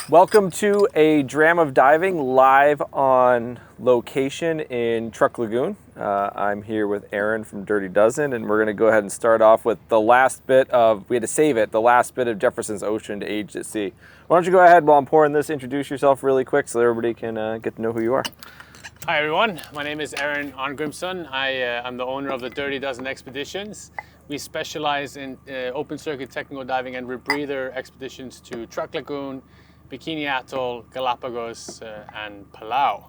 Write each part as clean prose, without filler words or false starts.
Welcome to a Dram of Diving live on location in Truk Lagoon. I'm here with Aaron from Dirty Dozen, and we're going to go ahead and start off with the last bit of, we had to save it, the last bit of Jefferson's Ocean to Aged at Sea. Why don't you go ahead while I'm pouring this, introduce yourself really quick so everybody can get to know who you are. Hi everyone, my name is Aaron Arngrimsson. I'm the owner of the Dirty Dozen Expeditions. We specialize in open circuit technical diving and rebreather expeditions to Truk Lagoon, Bikini Atoll, Galapagos, and Palau.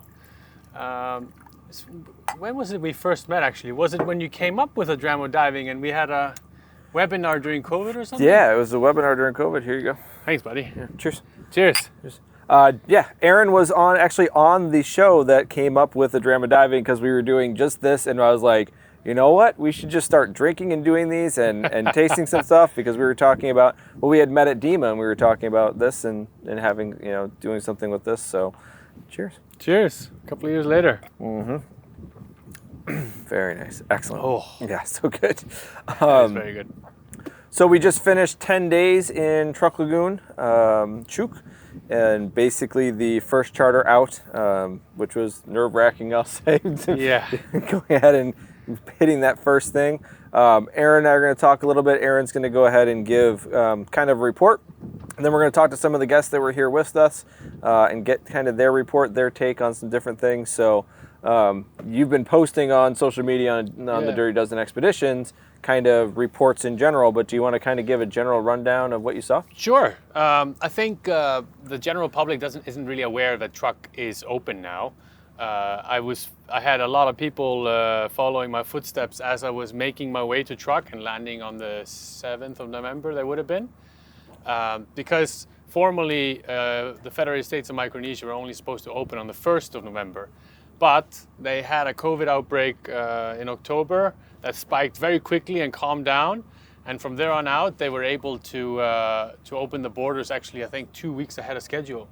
When was it we first met actually? Was it when you came up with a Dram of Diving and we had a webinar during COVID or something? Yeah, it was a webinar during COVID. Here you go. Thanks, buddy. Yeah, cheers. Cheers. Cheers. Yeah, Aaron was actually on the show that came up with the Dram of Diving because we were doing just this, and I was like, you know what? We should just start drinking and doing these and tasting some stuff, because we were talking about, well, we had met at DEMA and we were talking about this and having, doing something with this. So cheers. Cheers. A couple of years later. Mm-hmm. Very nice. Excellent. Oh. Yeah, so good. That's very good. So we just finished 10 days in Truk Lagoon, Chuuk, and basically the first charter out, which was nerve-wracking, I'll say. Yeah. Going ahead and hitting that first thing. Aaron and I are going to talk a little bit. Aaron's going to go ahead and give kind of a report, and then we're going to talk to some of the guests that were here with us and get kind of their report, their take on some different things. So you've been posting on social media on the Dirty Dozen Expeditions, kind of reports in general, but do you want to kind of give a general rundown of what you saw? Sure. I think the general public isn't really aware that Truk is open now. I had a lot of people following my footsteps as I was making my way to Truk and landing on the 7th of November, that would have been. Because formally, the Federated States of Micronesia were only supposed to open on the 1st of November. But they had a COVID outbreak in October that spiked very quickly and calmed down. And from there on out, they were able to open the borders actually, I think, 2 weeks ahead of schedule,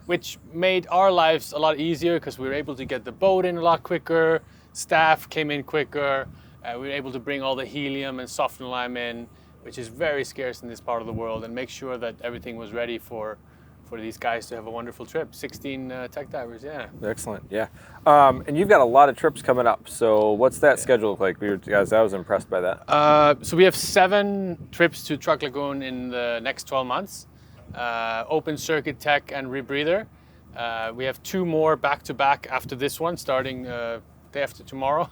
which made our lives a lot easier because we were able to get the boat in a lot quicker, staff came in quicker, we were able to bring all the helium and soft lime in, which is very scarce in this part of the world, and make sure that everything was ready for these guys to have a wonderful trip. 16 tech divers, yeah. Excellent, yeah. And you've got a lot of trips coming up, so what's that schedule look like? I was impressed by that. So we have 7 trips to Truk Lagoon in the next 12 months. Open circuit tech and rebreather. We have 2 more back-to-back after this one, starting day after tomorrow.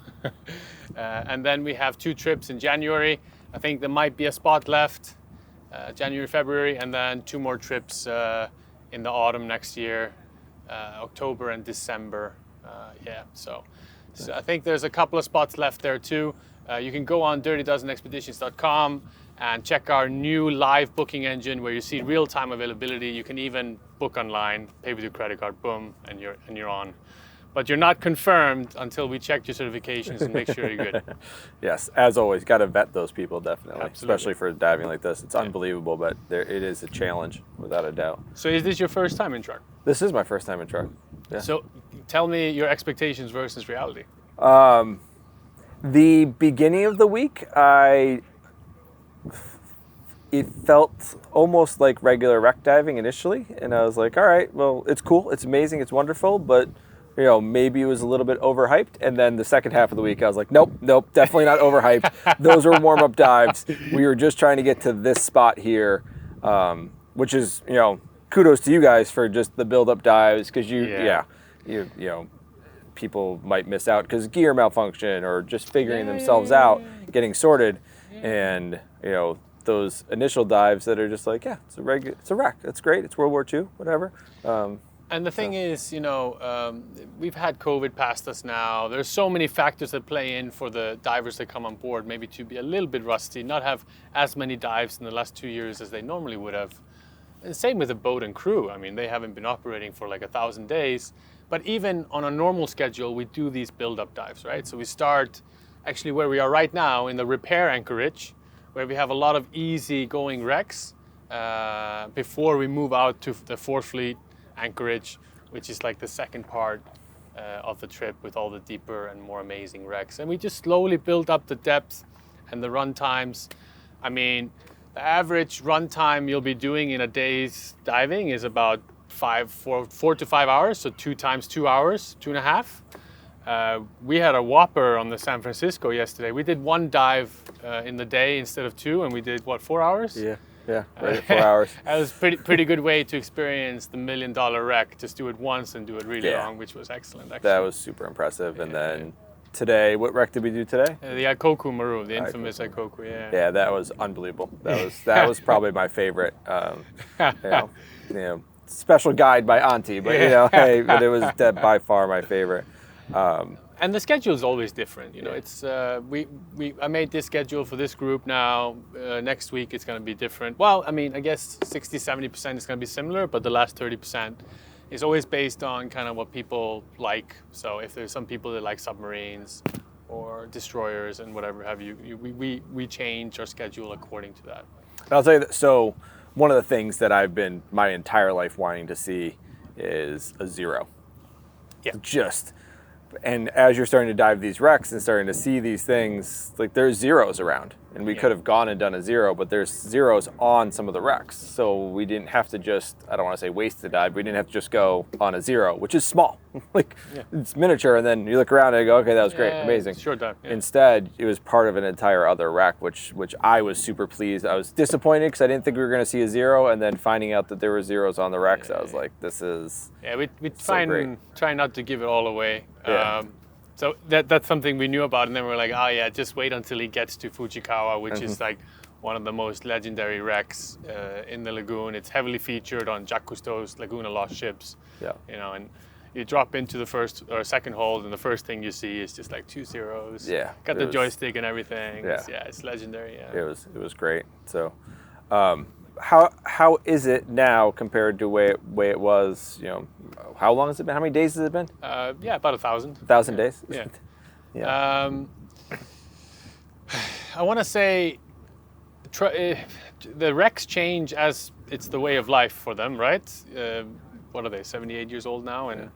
And then we have 2 trips in January. I think there might be a spot left, January, February, and then 2 more trips in the autumn next year, October and December. So I think there's a couple of spots left there too. You can go on dirtydozenexpeditions.com and check our new live booking engine where you see real-time availability. You can even book online, pay with your credit card, boom, and you're on. But you're not confirmed until we check your certifications and make sure you're good. Yes, as always, got to vet those people, definitely. Absolutely. Especially for diving like this. It's unbelievable, but it is a challenge, without a doubt. So is this your first time in Truk? This is my first time in Truk. Yeah. So tell me your expectations versus reality. The beginning of the week, it felt almost like regular wreck diving initially, and I was like, all right, well, it's cool, it's amazing, it's wonderful, but maybe it was a little bit overhyped. And then the second half of the week, I was like, nope, definitely not overhyped. Those were warm-up dives. We were just trying to get to this spot here, which is, kudos to you guys for just the build-up dives, because people might miss out because gear malfunction or just figuring themselves out, getting sorted, and those initial dives that are just like, it's a wreck. That's great. It's World War II, whatever. And the thing is, we've had COVID past us now. There's so many factors that play in for the divers that come on board, maybe to be a little bit rusty, not have as many dives in the last 2 years as they normally would have. And same with the boat and crew. I mean, they haven't been operating for like 1,000 days. But even on a normal schedule, we do these build-up dives, right? So we start actually where we are right now in the repair anchorage, where we have a lot of easy-going wrecks before we move out to the 4th Fleet anchorage, which is like the second part of the trip with all the deeper and more amazing wrecks. And we just slowly build up the depth and the run times. I mean, the average run time you'll be doing in a day's diving is about 4 to 5 hours, so 2 times 2 hours, 2.5. We had a whopper on the San Francisco yesterday. We did 1 dive in the day instead of 2, and we did, what, 4 hours? Yeah, right at 4 hours. That was pretty good way to experience the $1 million wreck. Just do it once and do it really long, which was excellent, actually. That was super impressive. And then today, what wreck did we do today? The Ikoku Maru, the infamous Ikoku, Yeah, that was unbelievable. That was probably my favorite. You know, special guide by Auntie, but but it was by far my favorite. And the schedule is always different. It's I made this schedule for this group now. Next week it's going to be different. Well, I mean, I guess 60-70% is going to be similar, but the last 30% is always based on kind of what people like. So if there's some people that like submarines or destroyers and whatever have you, we change our schedule according to that. I'll tell you that. So one of the things that I've been my entire life wanting to see is a zero. Yeah. And as you're starting to dive these wrecks and starting to see these things, like there's zeros around. And we could have gone and done a zero, but there's zeros on some of the wrecks. So we didn't have to just, I don't want to say waste the dive, we didn't have to just go on a zero, which is small. It's miniature, and then you look around and you go, okay, that was great, amazing. Short dive. Yeah. Instead, it was part of an entire other wreck, which I was super pleased. I was disappointed because I didn't think we were going to see a zero, and then finding out that there were zeros on the wrecks, I was like, this is we try not to give it all away. Yeah. So that's something we knew about, and then we're like, oh yeah, just wait until he gets to Fujikawa, which is like one of the most legendary wrecks in the lagoon. It's heavily featured on Jacques Cousteau's Laguna Lost Ships. Yeah. And you drop into the first or second hold, and the first thing you see is just like 2 zeros. Yeah. Got the joystick and everything. Yeah. It's legendary. Yeah. It was great. So, how is it now compared to way it was? How long has it been? How many days has it been? About 1,000. 1,000 days. Yeah. Yeah. I want to say the wrecks change as it's the way of life for them, right? What are they? 78 years old now, and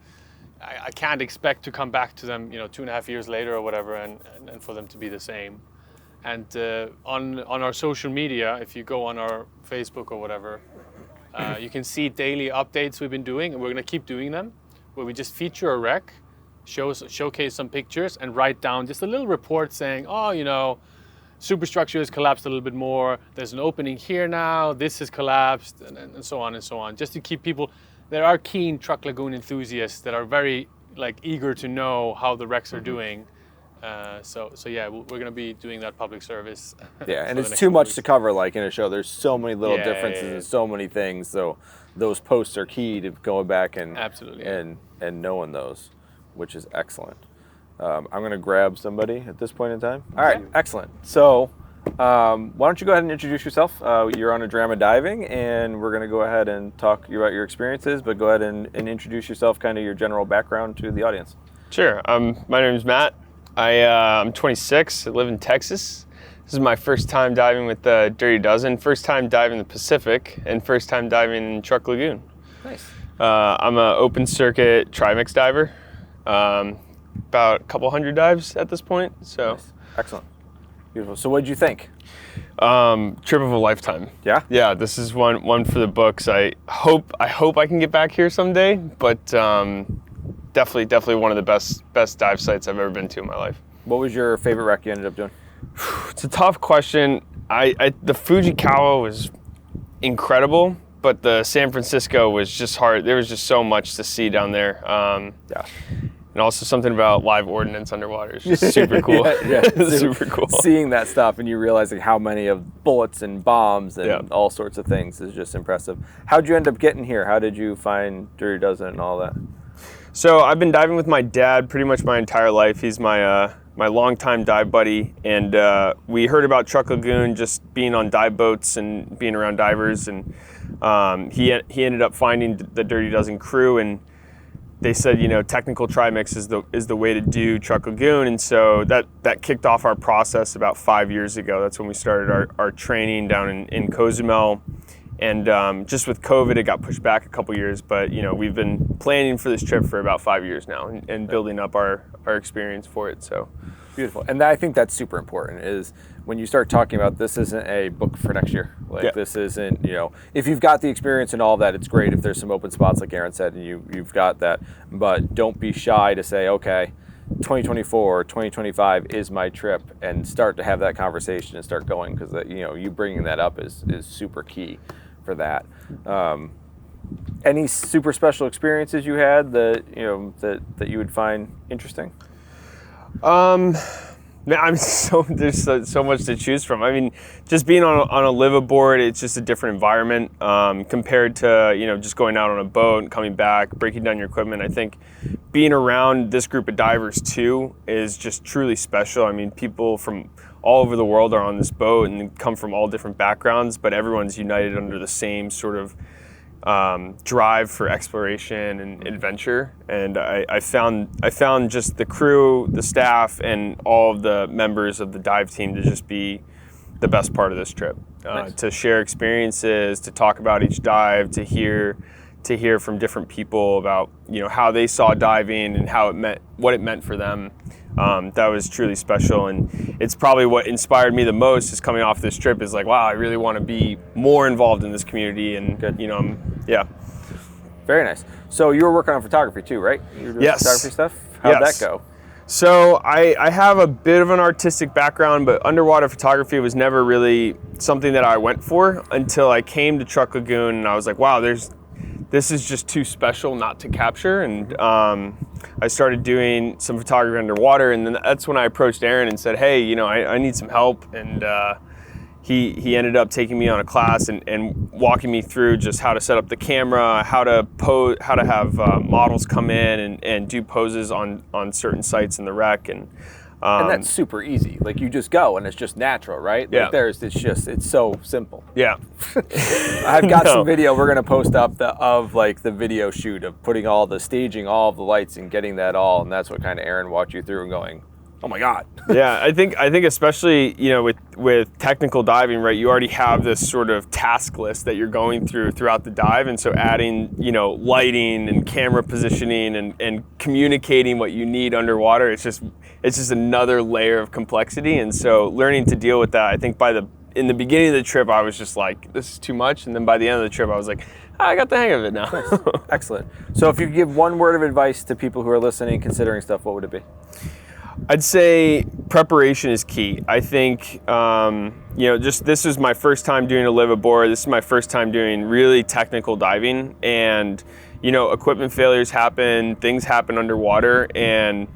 I can't expect to come back to them, 2.5 years later or whatever, and for them to be the same. And on our social media, if you go on our Facebook or whatever, you can see daily updates we've been doing, and we're going to keep doing them, where we just feature a wreck, showcase some pictures, and write down just a little report saying, superstructure has collapsed a little bit more, there's an opening here now, this has collapsed, and so on and so on, just to keep people. There are keen Truk Lagoon enthusiasts that are very eager to know how the wrecks are doing. So we're going to be doing that public service. Yeah, and it's too much to cover in a show. There's so many little differences and so many things. So those posts are key to going back and absolutely and knowing those, which is excellent. I'm going to grab somebody at this point in time. All right, excellent. So why don't you go ahead and introduce yourself? You're on a Dram of Diving, and we're going to go ahead and talk about your experiences, but go ahead and introduce yourself, kind of your general background to the audience. Sure. My name is Matt. I'm 26. I live in Texas. This is my first time diving with the Dirty Dozen, first time diving the Pacific, and first time diving in Truk Lagoon. Nice. I'm an open circuit trimix diver. About a couple hundred dives at this point. So nice. Excellent. Beautiful. So what did you think? Trip of a lifetime. Yeah? Yeah, this is one for the books. I hope I can get back here someday, but definitely one of the best dive sites I've ever been to in my life. What was your favorite wreck you ended up doing? It's a tough question. The Fujikawa was incredible, but the San Francisco was just hard. There was just so much to see down there. And also something about live ordnance underwater is just super cool. Super cool. Seeing that stuff and you realizing how many of bullets and bombs and all sorts of things is just impressive. How'd you end up getting here? How did you find Dirty Dozen and all that? So I've been diving with my dad pretty much my entire life. He's my longtime dive buddy, and we heard about Truk Lagoon just being on dive boats and being around divers, and he ended up finding the Dirty Dozen crew, and they said, technical trimix is the way to do Truk Lagoon, and so that kicked off our process about 5 years ago. That's when we started our training down in Cozumel, And just with COVID, it got pushed back a couple years. But we've been planning for this trip for about 5 years now, and building up our experience for it. So beautiful. And I think that's super important. Is when you start talking about this isn't a book for next year. Like this isn't if you've got the experience and all of that, it's great. If there's some open spots, like Aaron said, and you've got that, but don't be shy to say, okay, 2024 or 2025 is my trip, and start to have that conversation and start going, because you bringing that up is super key for that. Any super special experiences you had that that you would find interesting? Man, there's so much to choose from. I mean, just being on a liveaboard, it's just a different environment compared to just going out on a boat and coming back, breaking down your equipment. I think being around this group of divers too is just truly special. I mean, people from all over the world are on this boat and come from all different backgrounds, but everyone's united under the same sort of drive for exploration and adventure. And I found just the crew, the staff, and all of the members of the dive team to just be the best part of this trip. Nice. To share experiences, to talk about each dive, to hear from different people about how they saw diving and what it meant for them. That was truly special, and it's probably what inspired me the most is coming off this trip is like, wow, I really want to be more involved in this community. And good. Yeah. Very nice. So you were working on photography too, right? You were doing Yes. photography stuff? How'd that go? So I have a bit of an artistic background, but underwater photography was never really something that I went for until I came to Truk Lagoon, and I was like, wow, this is just too special not to capture. And I started doing some photography underwater, and then that's when I approached Aaron and said, hey, I need some help. And he ended up taking me on a class and walking me through just how to set up the camera, how to have models come in and do poses on certain sites in the wreck. And that's super easy. Like, you just go and it's just natural, right? Yeah. Like it's so simple. Yeah. I've got some video we're gonna post up of the video shoot of putting all the staging, all of the lights, and getting that all, and that's what kind of Aaron walked you through and going, oh my God. Yeah, I think especially with technical diving, right? You already have this sort of task list that you're going throughout the dive, and so adding lighting and camera positioning and communicating what you need underwater, it's just another layer of complexity. And so learning to deal with that, I think in the beginning of the trip, I was just like, this is too much, and then by the end of the trip, I was like, I got the hang of it now. Excellent. So if you could give one word of advice to people who are listening, considering stuff, what would it be? I'd say preparation is key. I think, just this is my first time doing a liveaboard. This is my first time doing really technical diving, and, equipment failures happen, things happen underwater, and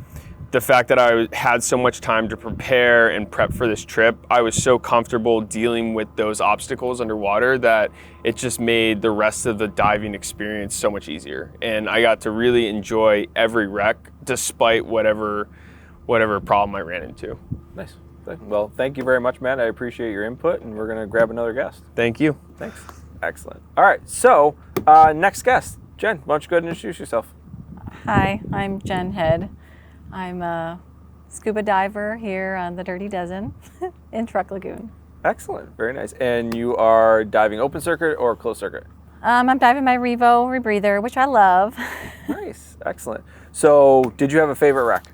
the fact that I had so much time to prepare and prep for this trip, I was so comfortable dealing with those obstacles underwater that it just made the rest of the diving experience so much easier. And I got to really enjoy every wreck despite whatever problem I ran into. Nice. Well, thank you very much, Matt. I appreciate your input, and we're going to grab another guest. Thank you. Thanks. Excellent. All right, so next guest. Jen, why don't you go ahead and introduce yourself? Hi, I'm Jen Head. I'm a scuba diver here on the Dirty Dozen in Truk Lagoon. Excellent. Very nice. And you are diving open circuit or closed circuit? I'm diving my Rebreather, which I love. Nice. Excellent. So did you have a favorite wreck?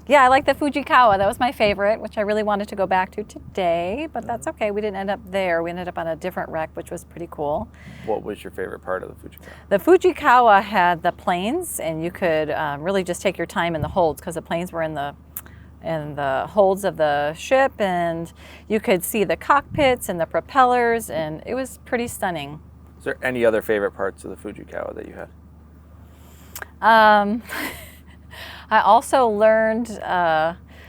Yeah, I like the Fujikawa. That was my favorite, which I really wanted to go back to today, but that's okay. We didn't end up there. We ended up on a different wreck, which was pretty cool. What was your favorite part of the Fujikawa? The Fujikawa had the planes, and you could really just take your time in the holds, because the planes were in the holds of the ship, and you could see the cockpits and the propellers, and it was pretty stunning. Is there any other favorite parts of the Fujikawa that you had? I also learned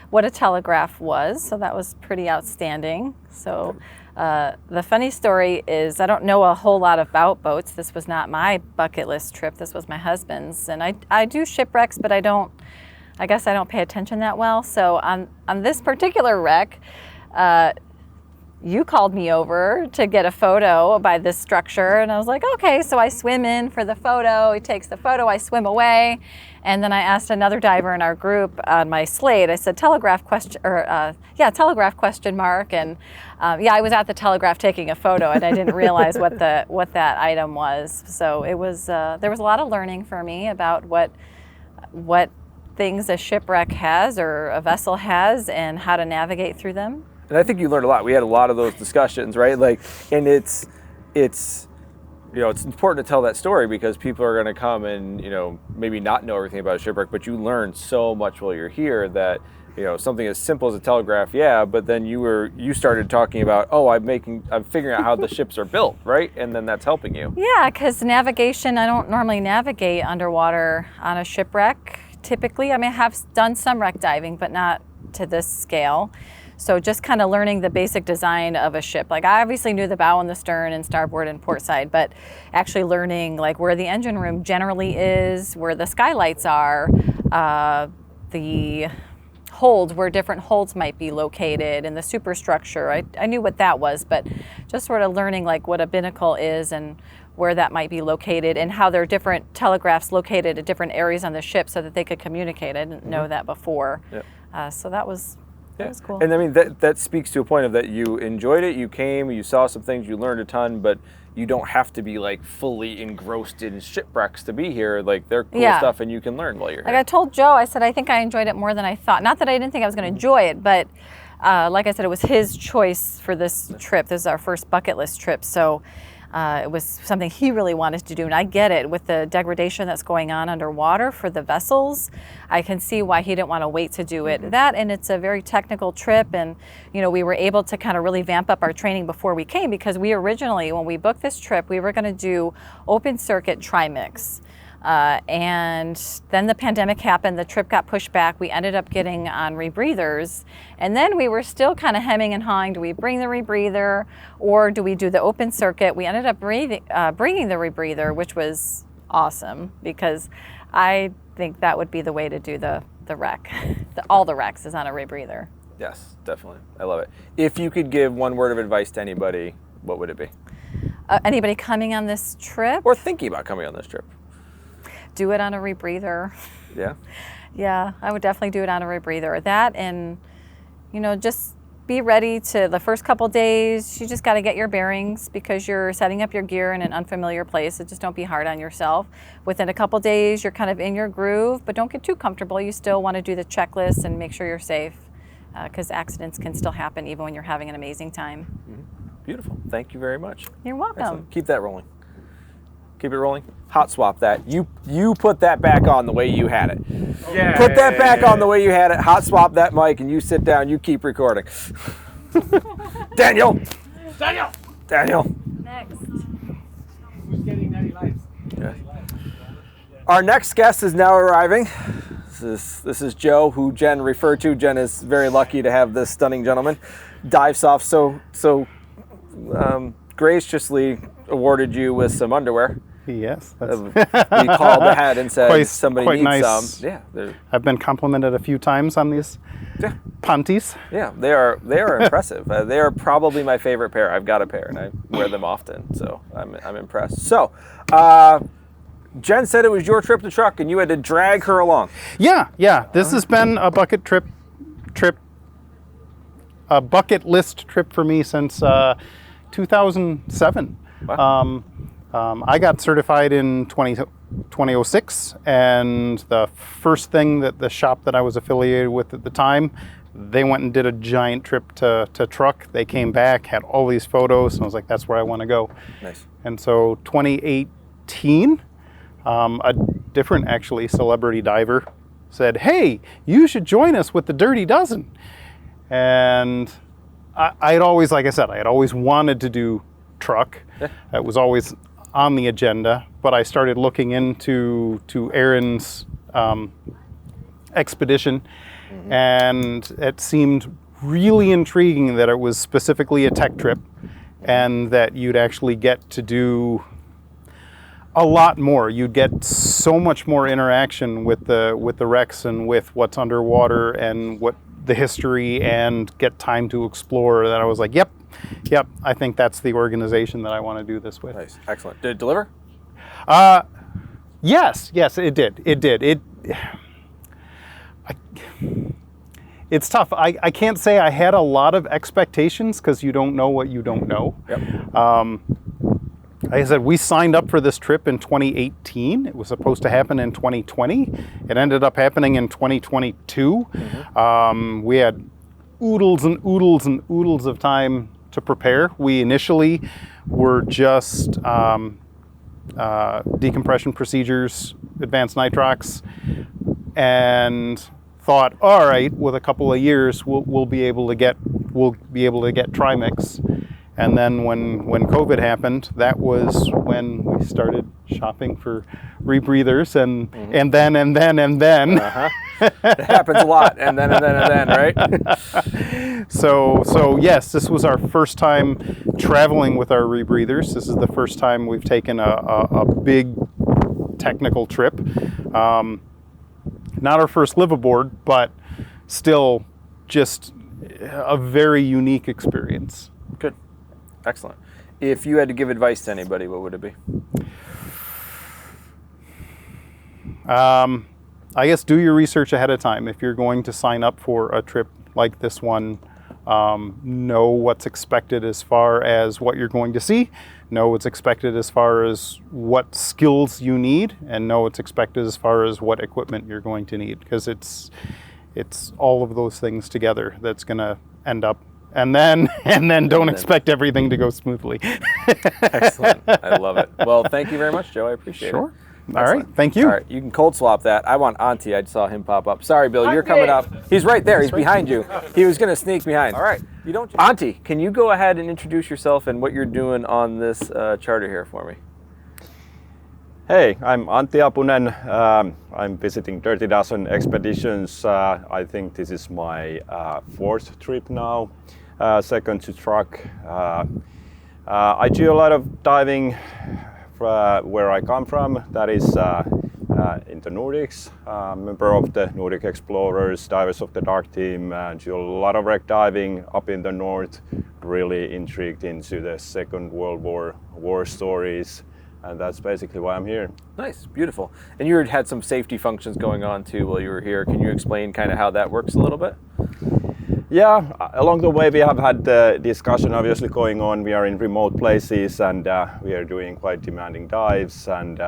what a telegraph was, so that was pretty outstanding. So the funny story is I don't know a whole lot about boats. This was not my bucket list trip. This was my husband's. And I do shipwrecks, but I guess I don't pay attention that well. So on this particular wreck, you called me over to get a photo by this structure, and I was like, okay. So I swim in for the photo. He takes the photo. I swim away, and then I asked another diver in our group on my slate. I said, telegraph question, or telegraph question mark, and I was at the telegraph taking a photo, and I didn't realize what that item was. So it was there was a lot of learning for me about what things a shipwreck has or a vessel has, and how to navigate through them. And I think you learned a lot. We had a lot of those discussions, right? Like, and it's important to tell that story because people are going to come and, maybe not know everything about a shipwreck, but you learn so much while you're here that, something as simple as a telegraph, but then you started talking about, I'm figuring out how the ships are built, right? And then that's helping you. Yeah, because navigation, I don't normally navigate underwater on a shipwreck typically. I mean, I have done some wreck diving, but not to this scale. So just kind of learning the basic design of a ship. Like, I obviously knew the bow and the stern and starboard and port side, but actually learning like where the engine room generally is, where the skylights are, the holds, where different holds might be located, and the superstructure. I knew what that was, but just sort of learning like what a binnacle is and where that might be located, and how there are different telegraphs located at different areas on the ship so that they could communicate. I didn't know that before. Yep. So that was cool. And I mean, that speaks to a point of that you enjoyed it, you came, you saw some things, you learned a ton, but you don't have to be like fully engrossed in shipwrecks to be here. Like, they're cool stuff and you can learn while you're here. Like I told Joe, I said, I think I enjoyed it more than I thought. Not that I didn't think I was going to enjoy it, but like I said, it was his choice for this trip. This is our first bucket list trip. So it was something he really wanted to do, and I get it. With the degradation that's going on underwater for the vessels, I can see why he didn't want to wait to do it. That, and it's a very technical trip, and we were able to kind of really vamp up our training before we came, because we originally, when we booked this trip, we were going to do open circuit trimix. And then the pandemic happened, the trip got pushed back, we ended up getting on rebreathers, and then we were still kind of hemming and hawing, do we bring the rebreather or do we do the open circuit? We ended up bringing the rebreather, which was awesome, because I think that would be the way to do the wreck. All the wrecks is on a rebreather. Yes, definitely. I love it. If you could give one word of advice to anybody, what would it be? Anybody coming on this trip? Or thinking about coming on this trip? Do it on a rebreather. Yeah? Yeah, I would definitely do it on a rebreather. That, and, just be ready to, the first couple days, you just got to get your bearings, because you're setting up your gear in an unfamiliar place. So just don't be hard on yourself. Within a couple days, you're kind of in your groove, but don't get too comfortable. You still want to do the checklist and make sure you're safe, because accidents can still happen even when you're having an amazing time. Mm-hmm. Beautiful. Thank you very much. You're welcome. Excellent. Keep that rolling. Keep it rolling. Hot swap that. You put that back on the way you had it. Yeah. Put that back on the way you had it. Hot swap that mic, and you sit down. You keep recording. Daniel. Next. Who's getting 90 lights? Yeah. Our next guest is now arriving. This is Joe, who Jen referred to. Jen is very lucky to have this stunning gentleman. Dives off so graciously awarded you with some underwear. Yes. We called ahead and said somebody quite needs nice. some. Yeah, I've been complimented a few times on these panties. Yeah, they are impressive. They are probably my favorite pair. I've got a pair and I wear them often, so I'm impressed. So, Jen said it was your trip to Truk and you had to drag her along. Yeah. This has been a bucket list trip for me since 2007. Wow. I got certified in 2006, and the first thing that the shop that I was affiliated with at the time, they went and did a giant trip to Truk. They came back, had all these photos, and I was like, that's where I want to go. Nice. And so 2018, a different actually celebrity diver said, hey, you should join us with the Dirty Dozen. And I had always, like I said, I had always wanted to do Truk. Yeah. It was always on the agenda, but I started looking into Aaron's expedition, and it seemed really intriguing that it was specifically a tech trip, and that you'd actually get to do a lot more. You'd get so much more interaction with the wrecks and with what's underwater and what the history, and get time to explore. That I was like, yep, Yep, I think that's the organization that I want to do this with. Nice, excellent. Did it deliver? Yes, it did. It's tough. I can't say I had a lot of expectations because you don't know what you don't know. Yep. Like I said, we signed up for this trip in 2018. It was supposed to happen in 2020. It ended up happening in 2022. We had oodles and oodles and oodles of time to prepare. We initially were just decompression procedures, advanced nitrox, and thought, all right, with a couple of years, we'll be able to get trimix. And then when COVID happened, that was when we started shopping for rebreathers, and then. It happens a lot, and then, right? So yes, this was our first time traveling with our rebreathers. This is the first time we've taken a big technical trip. Not our first liveaboard, but still just a very unique experience. Good. Excellent. If you had to give advice to anybody, what would it be? I guess do your research ahead of time. If you're going to sign up for a trip like this one, know what's expected as far as what you're going to see, know what's expected as far as what skills you need, and know what's expected as far as what equipment you're going to need, because it's all of those things together that's going to end up. And then don't expect everything to go smoothly. Excellent. I love it. Well, thank you very much, Joe. I appreciate it. Sure. All right. Thank you. All right. You can cold swap that. I want Auntie. I saw him pop up. Sorry, Bill. You're coming up. He's right there. He's behind you. He was going to sneak behind. All right. You don't. Auntie, can you go ahead and introduce yourself and what you're doing on this charter here for me? Hey, I'm Antti Apunen. I'm visiting Dirty Dozen Expeditions. I think this is my fourth trip now, second to Truk. I do a lot of diving where I come from, that is in the Nordics. Member of the Nordic Explorers, Divers of the Dark Team, do a lot of wreck diving up in the north, really intrigued into the Second World War stories. And that's basically why I'm here. Nice, beautiful. And you had some safety functions going on too while you were here. Can you explain kind of how that works a little bit? Yeah, along the way we have had the discussion obviously going on. We are in remote places and we are doing quite demanding dives, and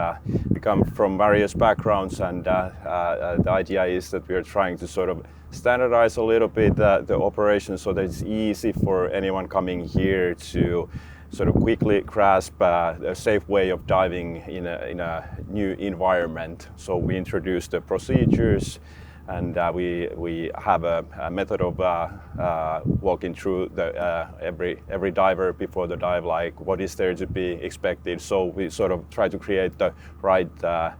we come from various backgrounds, and the idea is that we are trying to sort of standardize a little bit the operation so that it's easy for anyone coming here to sort of quickly grasp a safe way of diving in a new environment. So we introduce the procedures, and we have a method of walking through every diver before the dive, like what is there to be expected. So we sort of try to create the right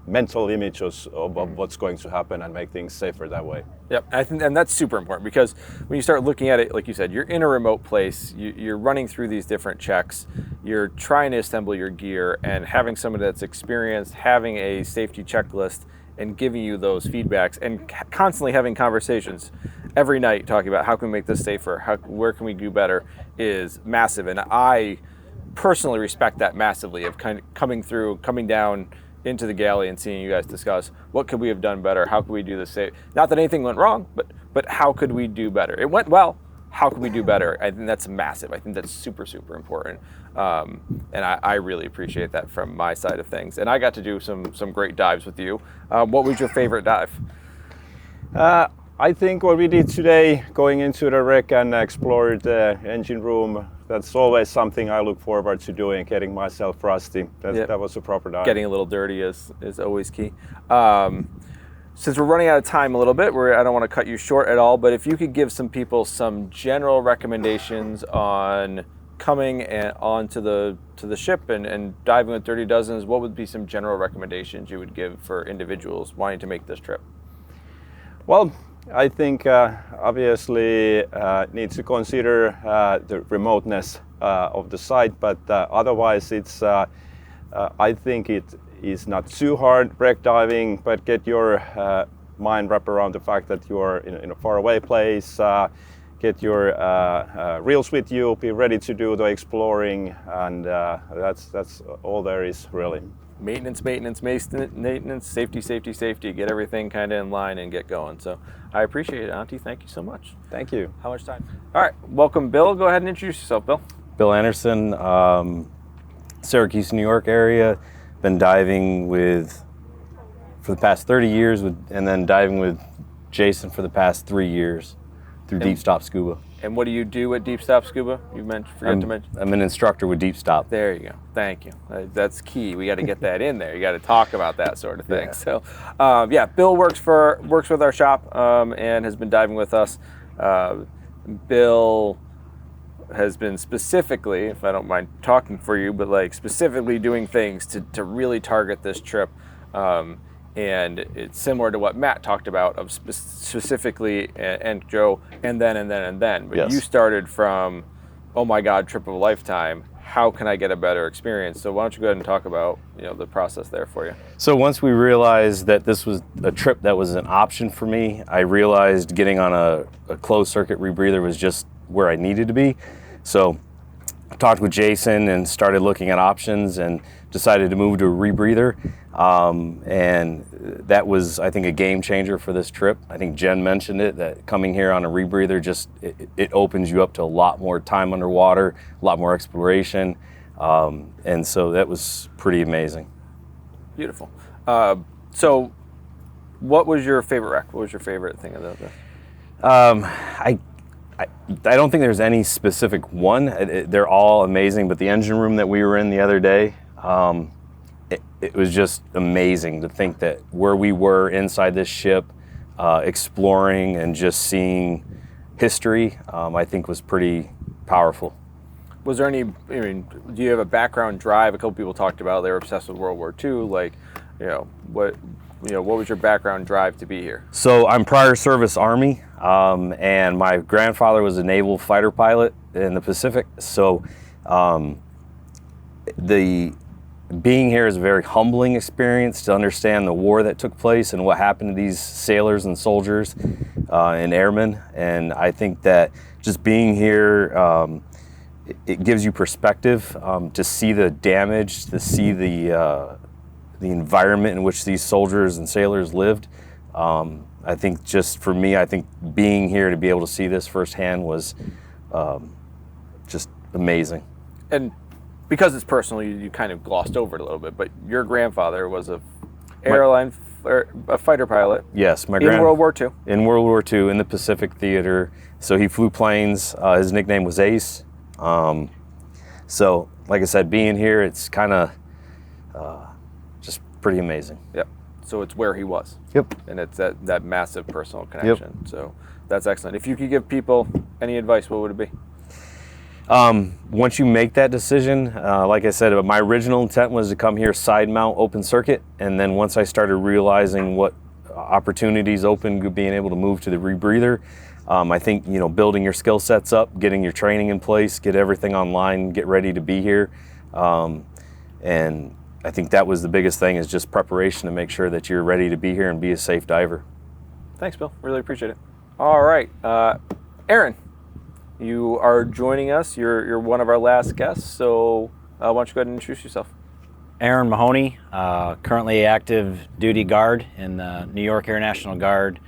mental images of what's going to happen and make things safer that way. Yep, I think, and that's super important, because when you start looking at it, like you said, you're in a remote place, you're running through these different checks, you're trying to assemble your gear, and having somebody that's experienced, having a safety checklist, and giving you those feedbacks, and constantly having conversations every night talking about how can we make this safer, where can we do better, is massive. And I personally respect that massively, of kind of coming down into the galley and seeing you guys discuss what could we have done better, how could we do this safe. Not that anything went wrong, but how could we do better? It went well, how can we do better? I think that's massive. I think that's super, super important. And I really appreciate that from my side of things. And I got to do some great dives with you. What was your favorite dive? I think what we did today, going into the wreck and explored the engine room, that's always something I look forward to doing, getting myself rusty. That was a proper dive. Getting a little dirty is always key. Since we're running out of time a little bit, I don't want to cut you short at all, but if you could give some people some general recommendations on coming onto the ship and diving with Dirty Dozens, what would be some general recommendations you would give for individuals wanting to make this trip? Well, I think obviously need to consider the remoteness of the site, but otherwise it's I think it is not too hard wreck diving, but get your mind wrapped around the fact that you are in a faraway place, get your reels with you, be ready to do the exploring, and that's all there is really. Maintenance, safety, safety, safety. Get everything kind of in line and get going. So I appreciate it, Antti. Thank you so much. Thank you. How much time? All right, welcome, Bill. Go ahead and introduce yourself, Bill. Bill Anderson, Syracuse, New York area. Been diving for the past 30 years, and then diving with Jason for the past 3 years through Deep Stop Scuba. And what do you do at Deep Stop Scuba? You forgot to mention. I'm an instructor with Deep Stop. There you go. Thank you. That's key. We got to get that in there. You got to talk about that sort of thing. Yeah. So, Bill works with our shop and has been diving with us. Bill has been specifically, if I don't mind talking for you, but like specifically doing things to really target this trip. And it's similar to what Matt talked about of specifically, and Joe, and then. But yes. You started from, oh my God, trip of a lifetime. How can I get a better experience? So why don't you go ahead and talk about the process there for you. So once we realized that this was a trip that was an option for me, I realized getting on a closed circuit rebreather was just where I needed to be. So I talked with Jason and started looking at options and decided to move to a rebreather. And that was, I think, a game changer for this trip. I think Jen mentioned it, that coming here on a rebreather just, it opens you up to a lot more time underwater, a lot more exploration. And so that was pretty amazing. Beautiful. So what was your favorite wreck? What was your favorite thing of that? I don't think there's any specific one. They're all amazing, but the engine room that we were in the other day, it was just amazing to think that where we were inside this ship, exploring and just seeing history, I think was pretty powerful. Was there any, do you have a background drive? A couple people talked about they were obsessed with World War II. Like, what was your background drive to be here? So I'm prior service Army, and my grandfather was a naval fighter pilot in the Pacific. So being here is a very humbling experience to understand the war that took place and what happened to these sailors and soldiers and airmen. And I think that just being here, it gives you perspective to see the damage, to see the environment in which these soldiers and sailors lived. I think just for me, I think being here to be able to see this firsthand was just amazing. And because it's personal, you kind of glossed over it a little bit, but your grandfather was a fighter pilot. Yes, in World War II. In World War II, in the Pacific Theater. So he flew planes. His nickname was Ace. So, like I said, being here, it's kind of just pretty amazing. Yep. So it's where he was. Yep. And it's that massive personal connection. Yep. So that's excellent. If you could give people any advice, what would it be? Once you make that decision, like I said, my original intent was to come here side mount open circuit, and then once I started realizing what opportunities opened, being able to move to the rebreather, I think building your skill sets up, getting your training in place, get everything online, get ready to be here, and I think that was the biggest thing, is just preparation to make sure that you're ready to be here and be a safe diver. Thanks, Bill. Really appreciate it. All right, Aaron. You are joining us. You're one of our last guests, so why don't you go ahead and introduce yourself? Aaron Mahoney, currently active duty guard in the New York Air National Guard,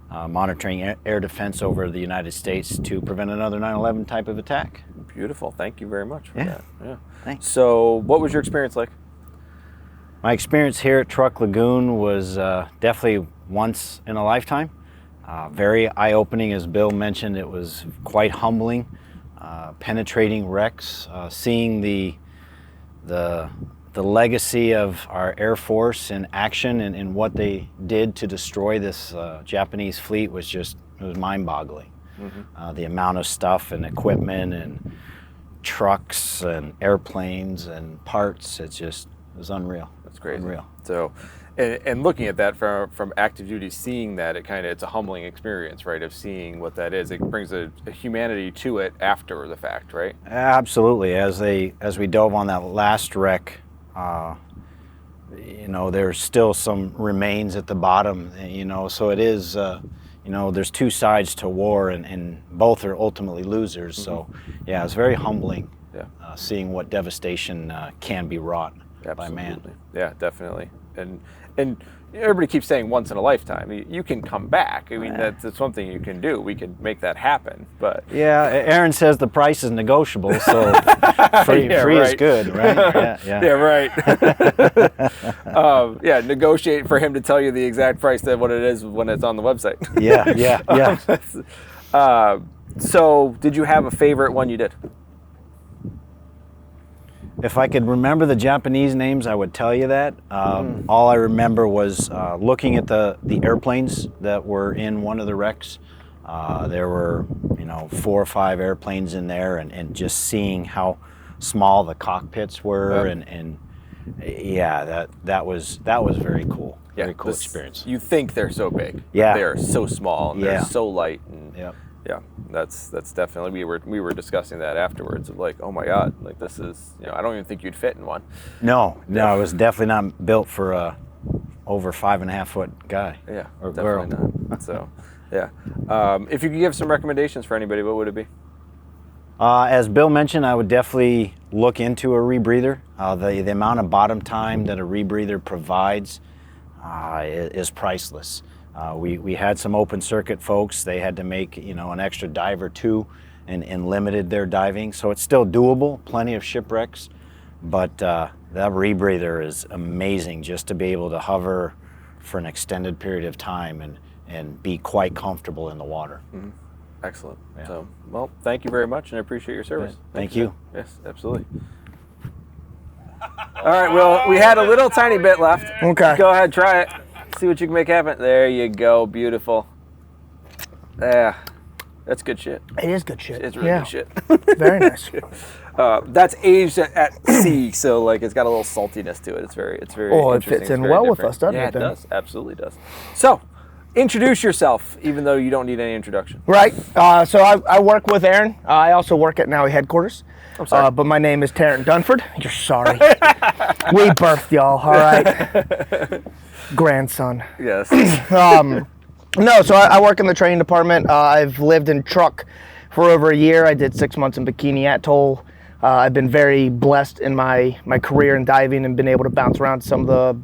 monitoring air defense over the United States to prevent another 9/11 type of attack. Beautiful. Thank you very much for that. Yeah. Thanks. So what was your experience like? My experience here at Truk Lagoon was definitely once in a lifetime. Very eye-opening, as Bill mentioned. It was quite humbling, penetrating wrecks, seeing the legacy of our Air Force in action and what they did to destroy this Japanese fleet was mind-boggling. Mm-hmm. The amount of stuff and equipment and trucks and airplanes and parts, it was unreal. That's crazy. Unreal. So. And looking at that from active duty, seeing that, it's a humbling experience, right? Of seeing what that is, it brings a humanity to it after the fact, right? Absolutely. As we dove on that last wreck, there's still some remains at the bottom, so it is you know, there's two sides to war, and both are ultimately losers. So, yeah, it's very humbling seeing what devastation can be wrought by man. Yeah, definitely. And everybody keeps saying once in a lifetime. You can come back. I mean, that's something you can do. We can make that happen. But yeah, Aaron says the price is negotiable, so free is good, right? Yeah, negotiate for him to tell you the exact price that what it is when it's on the website. So, did you have a favorite one you did? If I could remember the Japanese names, I would tell you that. All I remember was looking at the airplanes that were in one of the wrecks. There were, you know, 4 or 5 airplanes in there, and just seeing how small the cockpits were, and yeah, that was very cool. Yeah, very cool experience. You think they're so big. Yeah. They're so small and they're so light. And yeah, that's definitely, we were discussing that afterwards of like, oh my God, like this is, you know, I don't even think you'd fit in one. No, it was definitely not built for a over 5.5 foot guy. Yeah, or definitely girl. not. So, yeah. If you could give some recommendations for anybody, what would it be? As Bill mentioned, I would definitely look into a rebreather. The amount of bottom time that a rebreather provides is priceless. We had some open circuit folks. They had to make, you know, an extra dive or two and limited their diving. So it's still doable, plenty of shipwrecks. But that rebreather is amazing, just to be able to hover for an extended period of time and be quite comfortable in the water. Mm-hmm. Excellent. Yeah. So, well, thank you very much, and I appreciate your service. Thank you. Yes, absolutely. All right, well, we had a little tiny bit left. Okay. Go ahead, try it. See what you can make happen. There you go. Beautiful. Yeah. That's good shit. It is good shit. It's really good shit. Very nice. That's aged at sea, so like it's got a little saltiness to it. It's very Oh, it interesting. fits in well with us, doesn't it? Yeah, it then? does. Absolutely does. So, introduce yourself, even though you don't need any introduction. Right. So I work with Aaron. I also work at Nowie headquarters. I'm sorry. But my name is Terrence Dunford. You're sorry. We birthed y'all, all right? Grandson. Yes. No, so I work in the training department. I've lived in Truk for over a year. I did 6 months in Bikini Atoll. I've been very blessed in my career in diving and been able to bounce around some of the,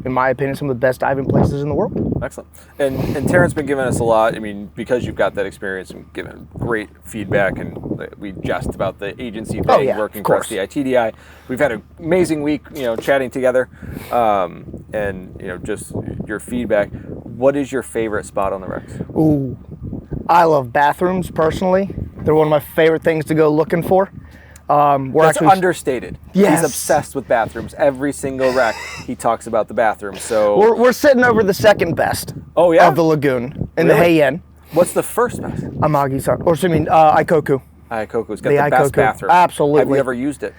in my opinion, some of the best diving places in the world. Excellent. And Terrence's been giving us a lot. I mean, because you've got that experience and given great feedback, and we jest about the agency thing, working across the ITDI. We've had an amazing week, you know, chatting together, and you know, just your feedback. What is your favorite spot on the wrecks? Ooh, I love bathrooms personally. They're one of my favorite things to go looking for. That's understated. Yes. He's obsessed with bathrooms. Every single wreck, he talks about the bathroom. So we're sitting over the second best. Oh yeah. Of the lagoon in the Really? Heian. What's the first best? Amagi-san, or I mean Ikoku. Ikoku's got The the best Ikoku. bathroom. Absolutely. Have you ever used it?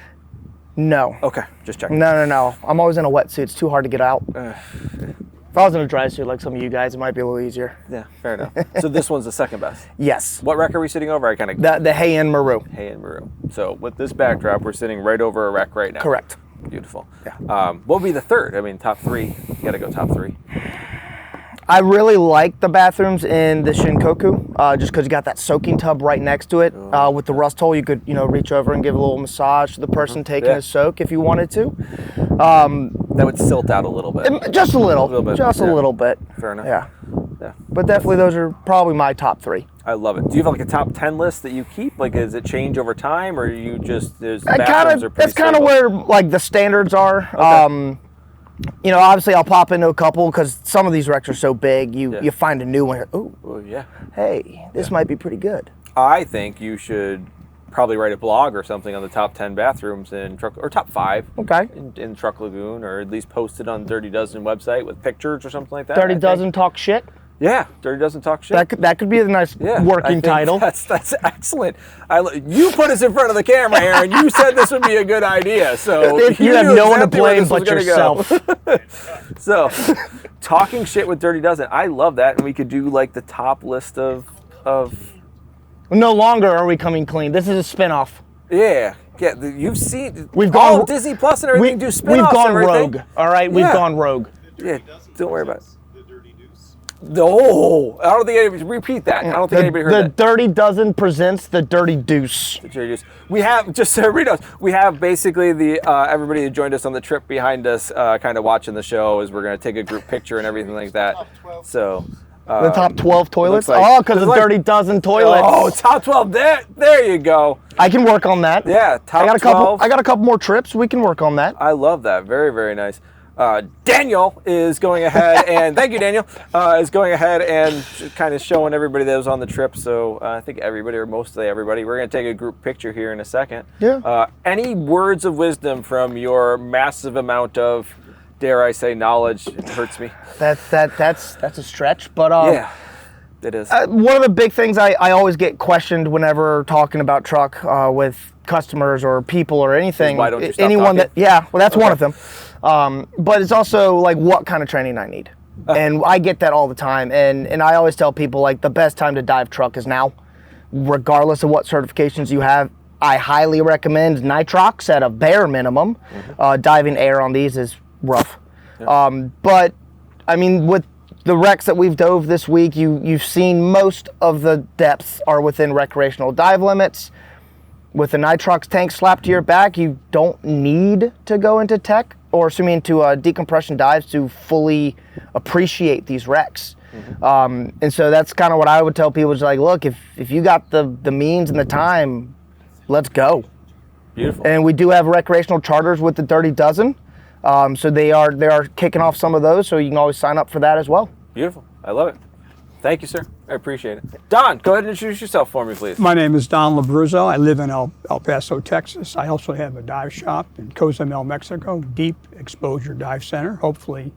No. Okay, just checking. No. I'm always in a wetsuit. It's too hard to get out. If I was in a dry suit like some of you guys, it might be a little easier. Yeah, fair enough. So this one's the second best. Yes. What wreck are we sitting over? I kind of The Heian Maru. Heian Maru. So with this backdrop, we're sitting right over a wreck right now. Correct. Beautiful. Yeah. What would be the third? I mean, top three. You got to go top three. I really like the bathrooms in the Shinkoku, just because you got that soaking tub right next to it. With the rust hole, you could, you know, reach over and give a little massage to the person taking a soak if you wanted to. That would silt out a little bit. Just a little bit, just a yeah. little bit. Fair enough. Yeah. Yeah. But definitely those are probably my top three. I love it. Do you have like a top 10 list that you keep? Like, does it change over time, or you just there's the bathrooms are pretty That's kind of where like the standards are. Okay. You know, obviously I'll pop into a couple because some of these wrecks are so big. You find a new one. Oh, well, yeah. Hey, this might be pretty good. I think you should probably write a blog or something on the top 10 bathrooms in Truk, or top 5. Okay. In Truk Lagoon, or at least post it on Dirty Dozen website with pictures or something like that. Dirty Dozen talk shit. Yeah, Dirty Dozen talk shit. That could be a nice working title. That's excellent. You put us in front of the camera, Aaron. You said this would be a good idea, so you have knew no one to exactly where blame this was but gonna yourself. go. So, talking shit with Dirty Dozen, I love that, and we could do like the top list of. No longer are we coming clean. This is a spin-off. Yeah. You've seen. We've gone Disney Plus and everything. Do spin-offs. We've gone and everything. rogue. All right, we've gone rogue. Yeah. Don't worry about it. No, I don't think anybody, repeat that. I don't think anybody heard The that. Dirty Dozen presents the Dirty Deuce. We have, just so everybody knows, we have basically everybody who joined us on the trip behind us kind of watching the show is we're going to take a group picture and everything like that. So. The top 12 toilets? like- Because of Dirty Dozen toilets. Oh, top 12. There you go. I can work on that. Yeah, top I got 12. a couple more trips. We can work on that. I love that. Very, very nice. Daniel is going ahead and thank you, Daniel, is going ahead and kind of showing everybody that was on the trip. So I think everybody, or mostly everybody, we're going to take a group picture here in a second. Yeah. Any words of wisdom from your massive amount of, dare I say, knowledge? It hurts me. That's a stretch, but Yeah, it is. one of the big things I always get questioned whenever talking about Truk with customers or people or anything. Why don't you stop anyone talking? that's one of them. But it's also like what kind of training I need. And I get that all the time. And I always tell people like the best time to dive Truk is now, regardless of what certifications you have. I highly recommend nitrox at a bare minimum. Diving air on these is rough. But I mean, with the wrecks that we've dove this week, you've seen most of the depths are within recreational dive limits. With the nitrox tank slapped to your back, you don't need to go into tech or into decompression dives to fully appreciate these wrecks. And so that's kind of what I would tell people is like, look, if you got the means and the time, let's go. Beautiful. And we do have recreational charters with the Dirty Dozen. So they are kicking off some of those, so you can always sign up for that as well. Beautiful. I love it. Thank you, sir. I appreciate it. Don, go ahead and introduce yourself for me, please. My name is Don Labruzzo. I live in El Paso, Texas. I also have a dive shop in Cozumel, Mexico, Deep Exposure Dive Center. Hopefully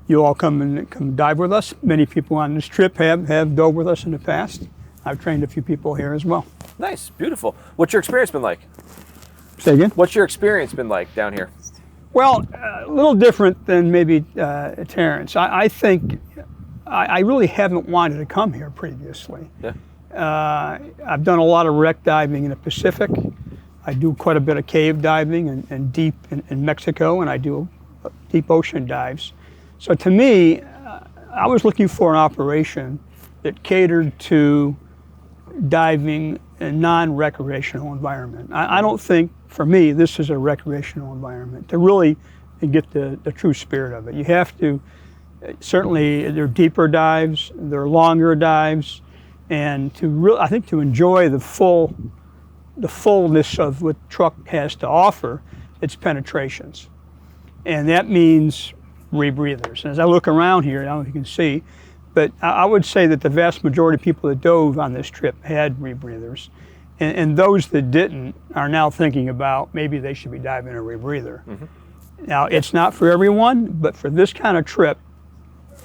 you all come dive with us. Many people on this trip have dove with us in the past. I've trained a few people here as well. Nice. Beautiful. What's your experience been like? Say again? What's your experience been like down here? Well, a little different than maybe Terrence. I think I really haven't wanted to come here previously. Yeah. I've done a lot of wreck diving in the Pacific. I do quite a bit of cave diving and deep in Mexico, and I do deep ocean dives. So to me, I was looking for an operation that catered to diving in a non-recreational environment. I don't think, for me, this is a recreational environment to really get the true spirit of it. You have to, certainly they're deeper dives, they're longer dives, and I think to enjoy the fullness of what Truk has to offer, it's penetrations. And that means rebreathers. And as I look around here, I don't know if you can see, but I would say that the vast majority of people that dove on this trip had rebreathers. And those that didn't are now thinking about maybe they should be diving a rebreather. Now, it's not for everyone, but for this kind of trip,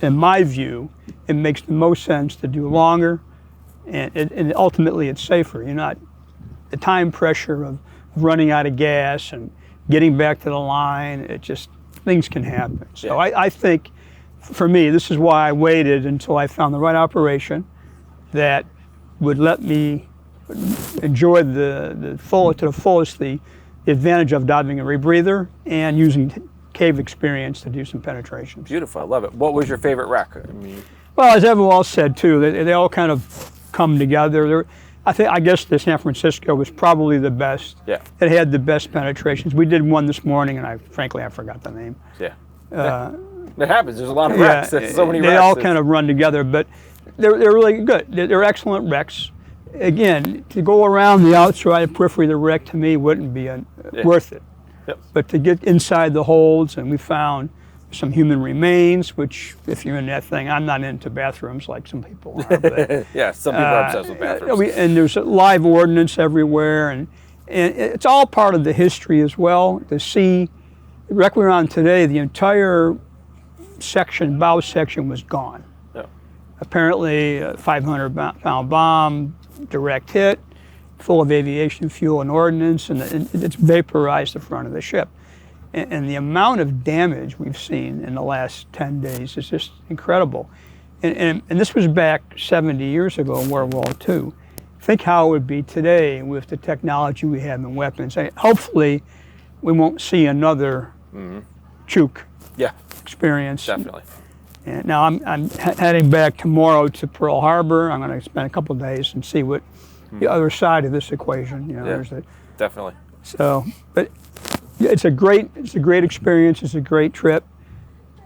in my view, it makes the most sense to do longer, and ultimately it's safer. You're not, the time pressure of running out of gas and getting back to the line, things can happen. So I think, for me, this is why I waited until I found the right operation that would let me enjoy to the fullest the advantage of diving a rebreather and using cave experience to do some penetrations. Beautiful. I love it. What was your favorite wreck? Well, as everyone said too, they all kind of come together. I guess the San Francisco was probably the best. Yeah. It had the best penetrations. We did one this morning, and frankly I forgot the name. Yeah. It happens. There's a lot of wrecks. There's so many they wrecks. all kind of run together, but they're really good. They're excellent wrecks. Again, to go around the outside periphery of the wreck to me wouldn't be worth it. Yep. But to get inside the holds, and we found some human remains, which if you're in that thing, I'm not into bathrooms like some people are. But, yeah, some people are obsessed with bathrooms. And there's live ordnance everywhere, and it's all part of the history as well. To see the wreck we're on today, the entire section, bow section was gone. Yep. Apparently a 500-pound bomb, direct hit, full of aviation fuel and ordnance, and it's vaporized the front of the ship. And the amount of damage we've seen in the last 10 days is just incredible. And this was back 70 years ago in World War II. Think how it would be today with the technology we have in weapons. Hopefully, we won't see another Chuuk experience. Definitely. And now I'm heading back tomorrow to Pearl Harbor. I'm going to spend a couple of days and see what the other side of this equation. You know, Yeah, there's the, definitely. so, but it's a great experience. It's a great trip.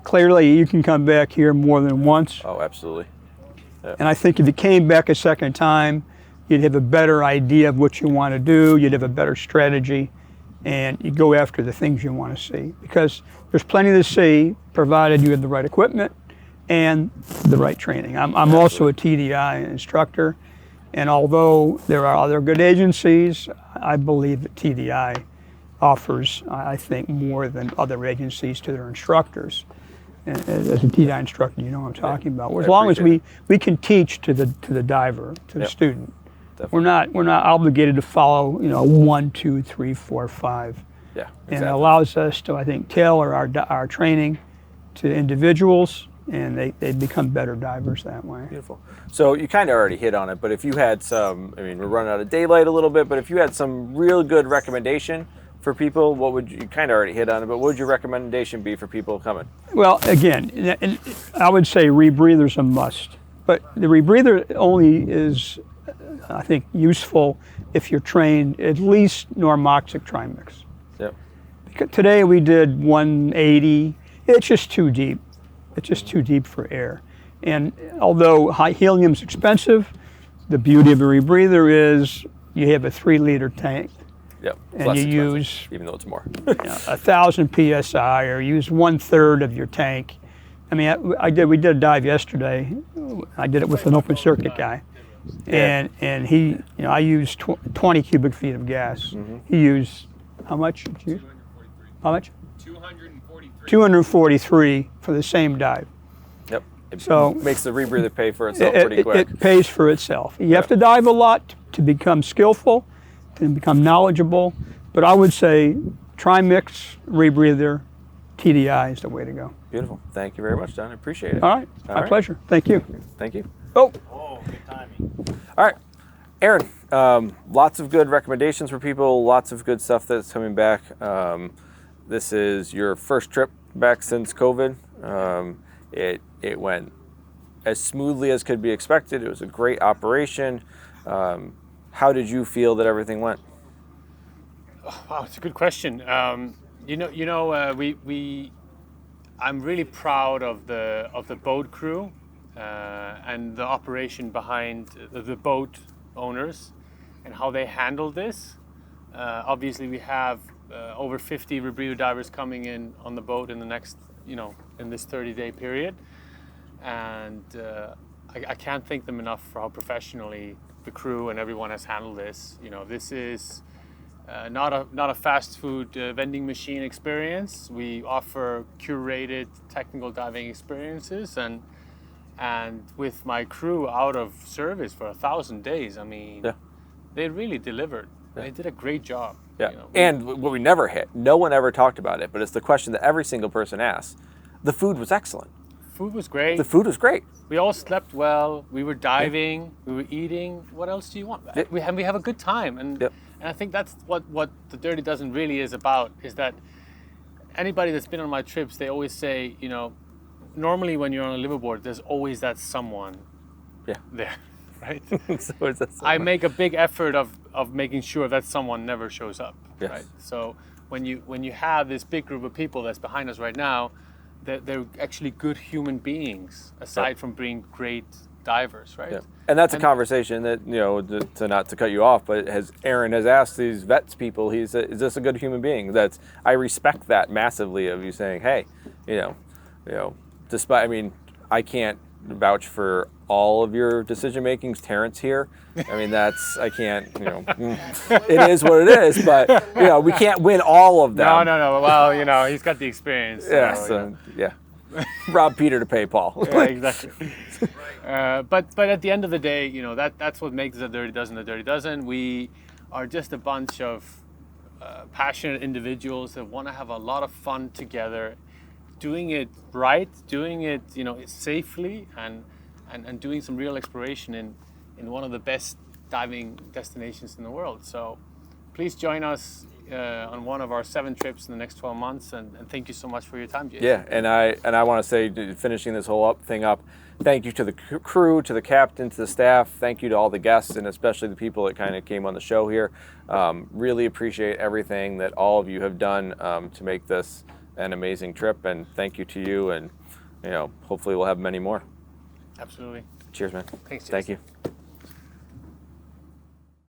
Clearly, you can come back here more than once. Oh, absolutely. And I think if you came back a second time, you'd have a better idea of what you want to do. You'd have a better strategy, and you go after the things you want to see. Because there's plenty to see, provided you have the right equipment and the right training. I'm also a TDI instructor, and although there are other good agencies, I believe that TDI offers, I think, more than other agencies to their instructors. And as a TDI instructor, you know what I'm talking about. As long as we can teach to the diver, to the student, we're not obligated to follow 1, 2, 3, 4, 5. Yeah, exactly. And it allows us to, I think, tailor our training to individuals, and they become better divers that way. Beautiful. So you kind of already hit on it, but if you had some, I mean, we're running out of daylight a little bit, but if you had some real good recommendation for people, what would you kind of already hit on it, but what would your recommendation be for people coming? Well, again, I would say rebreather's a must, but the rebreather only is, I think, useful if you're trained at least normoxic trimix. Yep. Because today we did 180. It's just too deep. It's just too deep for air. And although high helium's expensive, the beauty of a rebreather is you have a 3-liter tank. Yep. And you use, even though it's more, 1,000 psi, or use 1/3 of your tank. I mean, we did a dive yesterday. I did it with an open circuit guy, and he, I used 20 cubic feet of gas. He used how much? Did you use? How much? 243 for the same dive. Yep. It So makes the rebreather pay for itself pretty quick. It pays for itself. You have to dive a lot to become skillful, to become knowledgeable. But I would say trimix, rebreather, TDI is the way to go. Beautiful. Thank you very much, Don. I appreciate it. All right. My pleasure. Thank you. Thank you. Oh. Good timing. All right. Aaron, lots of good recommendations for people, lots of good stuff that's coming back. This is your first trip back since COVID. It went as smoothly as could be expected. It was a great operation. How did you feel that everything went? Wow, it's a good question. I'm really proud of the boat crew and the operation behind the boat owners and how they handled this. Obviously, we have over 50 rebreather divers coming in on the boat in the next, in this 30-day period, and I can't thank them enough for how professionally the crew and everyone has handled this. This is not a fast food vending machine experience. We offer curated technical diving experiences, and with my crew out of service for 1,000 days, I mean, they really delivered. They did a great job. Yeah, and what we never hit, no one ever talked about it, but it's the question that every single person asks. The food was excellent. Food was great. The food was great. We all slept well. We were diving. We were eating. What else do you want? We have a good time, and I think that's what the Dirty Dozen really is about. Is that anybody that's been on my trips, they always say, normally when you're on a liveaboard, there's always that someone there, right? So is that I make a big effort of making sure that someone never shows up, Yes. right? So when you have this big group of people that's behind us right now, they're actually good human beings, aside from being great divers, right? Yeah. And that's a conversation that, to not to cut you off, but Aaron has asked these vets people, is this a good human being? I respect that massively of you saying, hey, despite, I mean, I can't vouch for all of your decision makings. Terrence here, I mean, I can't, it is what it is, but, we can't win all of them. No. Well, he's got the experience. Rob Peter to pay Paul. Yeah, exactly. But at the end of the day, that's what makes the Dirty Dozen the Dirty Dozen. We are just a bunch of passionate individuals that want to have a lot of fun together, doing it right, doing it safely, and doing some real exploration in one of the best diving destinations in the world. So please join us on one of our 7 trips in the next 12 months. And thank you so much for your time, Jason. Yeah, and I want to say, finishing this whole thing up, thank you to the crew, to the captain, to the staff. Thank you to all the guests, and especially the people that kind of came on the show here. Really appreciate everything that all of you have done to make this an amazing trip, and thank you to you, and hopefully we'll have many more. Absolutely. Cheers, man. Thanks, Jason. Thank you.